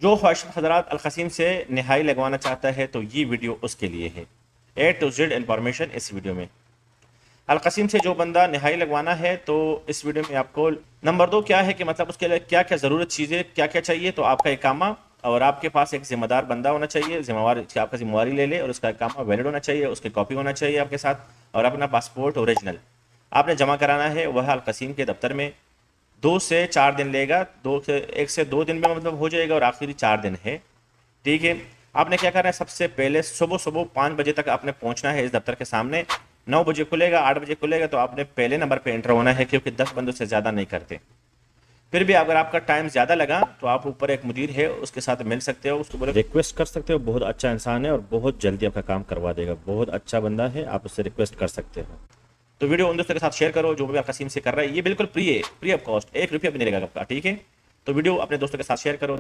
जो ख्वाहिश हजरात अलकसीम से नहाई लगवाना चाहता है तो ये वीडियो उसके लिए है। A to Z इंफॉर्मेशन इस वीडियो में। अलकसीम से जो बंदा नहाई लगवाना है तो इस वीडियो में आपको नंबर 2 क्या है कि मतलब उसके लिए क्या क्या ज़रूरत चीज़ें क्या क्या चाहिए, तो आपका इकामा और आपके पास एक जिम्मेदार बंदा होना चाहिए, जिम्मेवार आपका जिम्मेवारी ले ले, और उसका इकामा वैलिड होना चाहिए, उसकी कॉपी होना चाहिए आपके साथ, और अपना पासपोर्ट ओरिजिनल आपने जमा कराना है। वह अलकसीम के दफ्तर में 2 से 4 दिन लेगा, 1 से 2 दिन में मतलब हो जाएगा, और आखिरी 4 दिन है। ठीक है, आपने क्या करना है, सबसे पहले सुबह सुबह 5 बजे तक आपने पहुंचना है इस दफ्तर के सामने। 9 बजे खुलेगा, 8 बजे खुलेगा, तो आपने पहले नंबर पे एंटर होना है, क्योंकि 10 बंदों से ज़्यादा नहीं करते। फिर भी अगर आपका टाइम ज़्यादा लगा तो आप ऊपर एक मुदीर है उसके साथ मिल सकते हो, उसको बोले रिक्वेस्ट कर सकते हो, बहुत अच्छा इंसान है और बहुत जल्दी आपका काम करवा देगा, बहुत अच्छा बंदा है, आप उससे रिक्वेस्ट कर सकते हो। तो वीडियो उन दोस्तों के साथ शेयर करो जो भी आप कसीम से कर रहा है, ये बिल्कुल फ्री है, फ्री ऑफ कॉस्ट, 1 रुपया भी नहीं लगेगा आपका। ठीक है, तो वीडियो अपने दोस्तों के साथ शेयर करो।